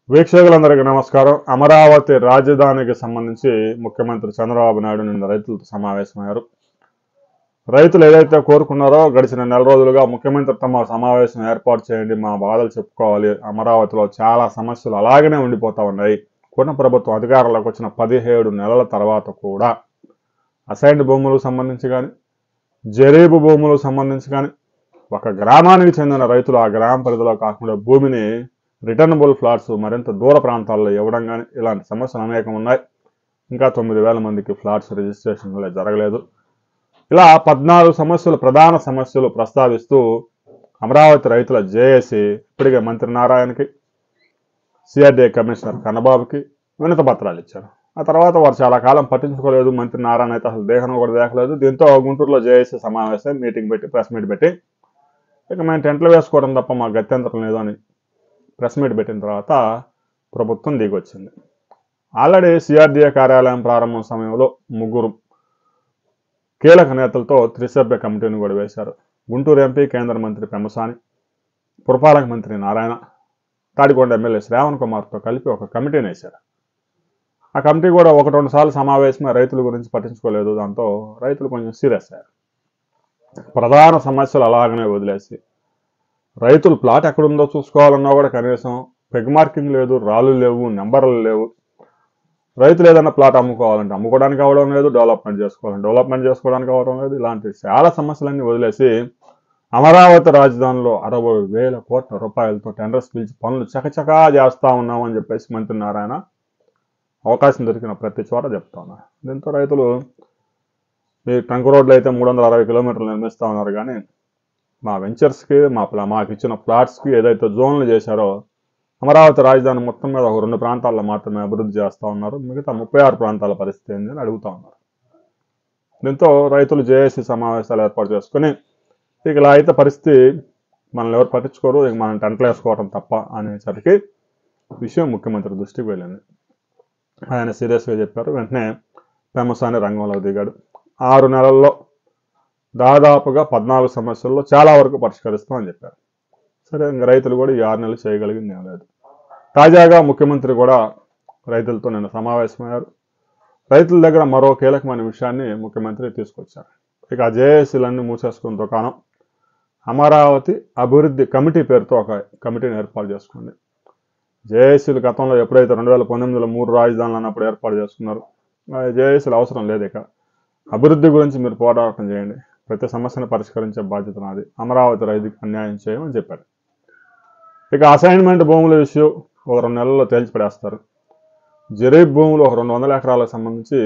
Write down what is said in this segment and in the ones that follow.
వీక్షకులందరికీ నమస్కారం. అమరావతి రాజధానికి సంబంధించి ముఖ్యమంత్రి చంద్రబాబు నాయుడు నిన్న రైతులతో సమావేశమయ్యారు. రైతులు ఏదైతే కోరుకున్నారో గడిచిన నెల రోజులుగా ముఖ్యమంత్రి తమ సమావేశం ఏర్పాటు చేయండి, మా బాధలు చెప్పుకోవాలి, అమరావతిలో చాలా సమస్యలు అలాగనే ఉండిపోతా ఉన్నాయి. కూటమి ప్రభుత్వం అధికారంలోకి వచ్చిన 17 నెలల తర్వాత కూడా అసైన్డ్ భూములకు సంబంధించి కానీ, జరీబు భూములకు సంబంధించి కానీ, ఒక గ్రామానికి చెందిన రైతులు ఆ గ్రామ పరిధిలో కాకుండా భూమిని రిటర్నబుల్ ఫ్లాట్స్ మరింత దూర ప్రాంతాల్లో ఇవ్వడం కానీ ఇలాంటి సమస్యలు అనేకం ఉన్నాయి. ఇంకా 9,000 మందికి ఫ్లాట్స్ రిజిస్ట్రేషన్లే జరగలేదు. ఇలా 14 సమస్యలు, ప్రధాన సమస్యలు ప్రస్తావిస్తూ అమరావతి రైతుల జేఏసీ ఇప్పటికే మంత్రి నారాయణకి, సిఆర్డీఏ కమిషనర్ కన్నబాబుకి వినతి పత్రాలు ఇచ్చారు. ఆ తర్వాత వారు చాలా కాలం పట్టించుకోలేదు. మంత్రి నారాయణ అయితే అసలు దేహం కూడా దేకలేదు. దీంతో గుంటూరులో జేఏసీ సమావేశం మీటింగ్ పెట్టి ప్రెస్ మీట్ పెట్టి ఇక మేము టెంట్లు వేసుకోవడం తప్ప మాకు గత్యంతరం లేదు అని ప్రెస్ మీట్ పెట్టిన తర్వాత ప్రభుత్వం దిగొచ్చింది. ఆల్రెడీ సిఆర్డీఏ కార్యాలయం ప్రారంభం సమయంలో 3 కీలక నేతలతో త్రిసభ్య కమిటీని కూడా వేశారు. గుంటూరు ఎంపీ, కేంద్ర మంత్రి పెమ్మసాని, పురపాలక మంత్రి నారాయణ, తాడికొండ ఎమ్మెల్యే శ్రావణ్ కుమార్తో కలిపి ఒక కమిటీని వేశారు. ఆ కమిటీ కూడా 1-2 సార్లు సమావేశమే, రైతుల గురించి పట్టించుకోలేదు. దాంతో రైతులు కొంచెం సీరియస్ అయ్యారు. ప్రధాన సమస్యలు అలాగనే వదిలేసి రైతులు ప్లాట్ ఎక్కడుందో చూసుకోవాలన్నా కూడా కనీసం పెగ్ మార్కింగ్ లేదు, రాళ్ళు లేవు, నెంబర్లు లేవు. రైతులు ఏదైనా ప్లాట్ అమ్ముకోవాలంటే అమ్ముకోవడానికి అవ్వడం లేదు, డెవలప్మెంట్ చేసుకోవడానికి అవ్వడం లేదు. ఇలాంటి చాలా సమస్యలన్నీ వదిలేసి అమరావతి రాజధానిలో 60,000 కోట్ల రూపాయలతో టెండర్స్ పిలిచి పనులు చకచకా చేస్తా ఉన్నామని చెప్పేసి మంత్రి నారాయణ అవకాశం దొరికిన ప్రతి చోట చెప్తా ఉన్నారు. దీంతో రైతులు మీ ట్రంక్ రోడ్లు అయితే 360 కిలోమీటర్లు నిర్మిస్తూ ఉన్నారు, కానీ మా వెంచర్స్కి, మాకు ఇచ్చిన ఫ్లాట్స్కి ఏదైతే జోన్లు చేశారో అమరావతి రాజధాని మొత్తం మీద ఒక 2 ప్రాంతాల్లో మాత్రమే అభివృద్ధి చేస్తూ ఉన్నారు. మిగతా 36 ప్రాంతాల పరిస్థితి ఏంటి అని అడుగుతూ ఉన్నారు. దీంతో రైతులు జేఏసీ సమావేశాలు ఏర్పాటు చేసుకుని ఇక ఇలా అయితే పరిస్థితి మనల్ని ఎవరు పట్టించుకోరు, ఇక మనం టెంట్లు వేసుకోవడం తప్ప అనేసరికి విషయం ముఖ్యమంత్రి దృష్టికి వెళ్ళింది. ఆయన సీరియస్గా చెప్పారు. వెంటనే పెమ్మసాని రంగంలో దిగాడు. 6 నెలల్లో దాదాపుగా 14 సమస్యల్లో చాలా వరకు పరిష్కరిస్తామని చెప్పారు. సరే, ఇంకా రైతులు కూడా ఈ 6 నెలలు చేయగలిగింది ఏం లేదు. తాజాగా ముఖ్యమంత్రి కూడా రైతులతో నిన్న సమావేశమయ్యారు. రైతుల దగ్గర మరో కీలకమైన విషయాన్ని ముఖ్యమంత్రి తీసుకొచ్చారు. ఇక ఆ జేఏసీలన్నీ మూసేసుకున్న దుకాణం అమరావతి అభివృద్ధి కమిటీ పేరుతో ఒక కమిటీని ఏర్పాటు చేసుకుంది. జేఏసీలు గతంలో ఎప్పుడైతే 2019లో 3 రాజధానులు అన్నప్పుడు ఏర్పాటు చేసుకున్నారు. జేఏసీలు అవసరం లేదు. ఇక అభివృద్ధి గురించి మీరు పోరాటం చేయండి, ప్రతి సమస్యను పరిష్కరించే బాధ్యత నాది, అమరావతి రైతుకి అన్యాయం చేయమని చెప్పారు. ఇక అసైన్మెంట్ భూముల విషయం ఒక 2 నెలల్లో తేల్చిపడేస్తారు. జరీబ్ భూములు ఒక 200 ఎకరాలకు సంబంధించి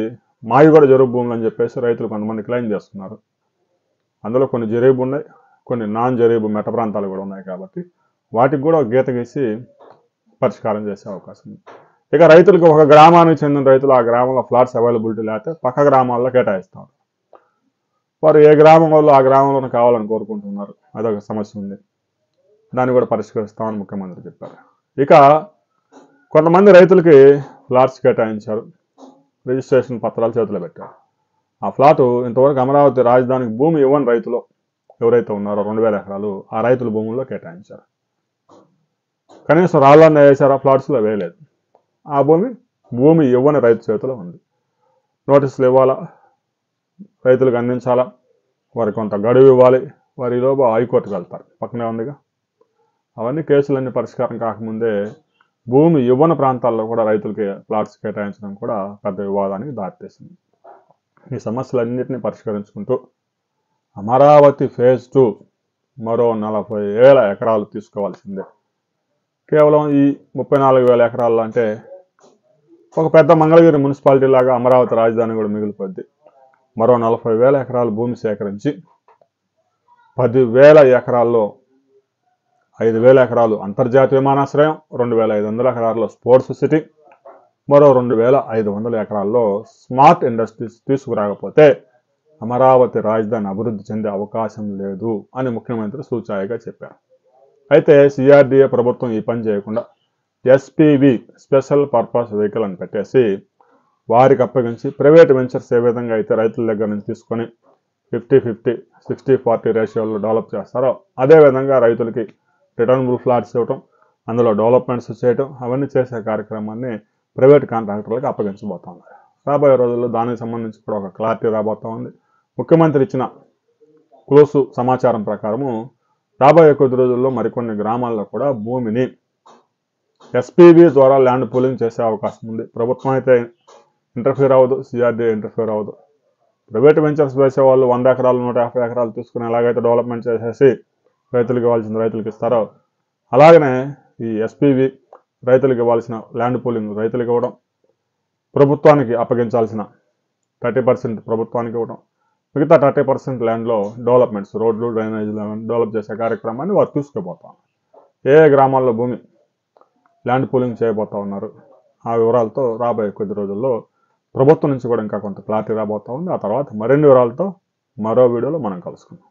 మావి కూడా జరీబ్ భూములు అని చెప్పేసి రైతులు కొంతమంది క్లెయిమ్ చేస్తున్నారు. అందులో కొన్ని జరీబు ఉన్నాయి, కొన్ని నాన్ జరీబు మెట్ట ప్రాంతాలు కూడా ఉన్నాయి. కాబట్టి వాటికి కూడా గీత గీసి పరిష్కారం చేసే అవకాశం ఉంది. ఇక రైతులకు ఒక గ్రామానికి చెందిన రైతులు ఆ గ్రామంలో ఫ్లాట్స్ అవైలబిలిటీ లేకపోతే పక్క గ్రామాల్లో కేటాయిస్తారు. వారు ఏ గ్రామం వాళ్ళు ఆ గ్రామంలోనే కావాలని కోరుకుంటున్నారు. అదొక సమస్య ఉంది, దాన్ని కూడా పరిష్కరిస్తామని ముఖ్యమంత్రి చెప్పారు. ఇక కొంతమంది రైతులకి ఫ్లాట్స్ కేటాయించారు, రిజిస్ట్రేషన్ పత్రాలు చేతిలో పెట్టారు. ఆ ఫ్లాటు ఇంతవరకు అమరావతి రాజధానికి భూమి ఇవ్వని రైతులు ఎవరైతే ఉన్నారో 2,000 ఎకరాలు ఆ రైతుల భూముల్లో కేటాయించారు. కనీసం రాళ్ళన్న వేశారు, ఆ ఫ్లాట్స్లో వేయలేదు. ఆ భూమి ఇవ్వని రైతు చేతిలో ఉంది. నోటీసులు ఇవ్వాలా, రైతులకు అందించాలా, వారికి కొంత గడువు ఇవ్వాలి, వారిలోపు హైకోర్టుకు వెళ్తారు, పక్కనే ఉందిగా. అవన్నీ కేసులన్నీ పరిష్కారం కాకముందే భూమి ఇవ్వని ప్రాంతాల్లో కూడా రైతులకి ప్లాట్స్ కేటాయించడం కూడా పెద్ద వివాదానికి దారితీసింది. ఈ సమస్యలన్నింటినీ పరిష్కరించుకుంటూ అమరావతి ఫేజ్ 2 మరో 40,000 ఎకరాలు తీసుకోవాల్సిందే. కేవలం ఈ 34,000 ఎకరాలు అంటే ఒక పెద్ద మంగళగిరి మున్సిపాలిటీ లాగా అమరావతి రాజధాని కూడా మిగిలిపోద్ది. మరో 40,000 ఎకరాలు భూమి సేకరించి 10,000 ఎకరాల్లో 5,000 ఎకరాలు అంతర్జాతీయ విమానాశ్రయం, 2,500 ఎకరాల్లో స్పోర్ట్స్ సిటీ, మరో 2,500 ఎకరాల్లో స్మార్ట్ ఇండస్ట్రీస్ తీసుకురాకపోతే అమరావతి రాజధాని అభివృద్ధి చెందే అవకాశం లేదు అని ముఖ్యమంత్రి సూచాయిగా చెప్పారు. అయితే సిఆర్డీఏ ప్రభుత్వం ఈ పని చేయకుండా ఎస్పీవి స్పెషల్ పర్పస్ వెహికల్ అని పెట్టేసి వారికి అప్పగించి ప్రైవేట్ వెంచర్స్ ఏ విధంగా అయితే రైతుల దగ్గర నుంచి తీసుకొని 50-50, 60-40 రేషియోలో డెవలప్ చేస్తారో అదేవిధంగా రైతులకి రిటర్నబుల్ ఫ్లాట్స్ ఇవ్వటం, అందులో డెవలప్మెంట్స్ చేయటం అవన్నీ చేసే కార్యక్రమాన్ని ప్రైవేట్ కాంట్రాక్టర్లకు అప్పగించబోతా ఉన్నారు. రాబోయే రోజుల్లో దానికి సంబంధించి కూడా ఒక క్లారిటీ రాబోతా ఉంది. ముఖ్యమంత్రి ఇచ్చిన క్లోజు సమాచారం ప్రకారము రాబోయే కొద్ది రోజుల్లో మరికొన్ని గ్రామాల్లో కూడా భూమిని ఎస్పీబీ ద్వారా ల్యాండ్ పూలింగ్ చేసే అవకాశం ఉంది. ప్రభుత్వం అయితే ఇంటర్ఫియర్ అవ్వదు, సిఆర్డీఏ ఇంటర్ఫియర్ అవ్వదు. ప్రైవేట్ వెంచర్స్ వేసే వాళ్ళు 100 ఎకరాలు 150 ఎకరాలు తీసుకుని ఎలాగైతే డెవలప్మెంట్ చేసేసి రైతులకు ఇవ్వాల్సిన రైతులకు ఇస్తారో అలాగనే ఈ ఎస్పీబీ రైతులకు ఇవ్వాల్సిన ల్యాండ్ పూలింగ్ రైతులకు ఇవ్వడం, ప్రభుత్వానికి అప్పగించాల్సిన 30% ప్రభుత్వానికి ఇవ్వడం, మిగతా 30% ల్యాండ్లో డెవలప్మెంట్స్ రోడ్లు డ్రైనేజీలు డెవలప్ చేసే కార్యక్రమాన్ని వారు తీసుకుపోతాం. ఏ గ్రామాల్లో భూమి ల్యాండ్ పూలింగ్ చేయబోతా ఉన్నారు ఆ వివరాలతో రాబోయే కొద్ది రోజుల్లో ప్రభుత్వం నుంచి కూడా ఇంకా కొంత క్లారిటీ రాబోతా ఉంది. ఆ తర్వాత మరిన్ని వివరాలతో మరో వీడియోలో మనం కలుసుకుందాం.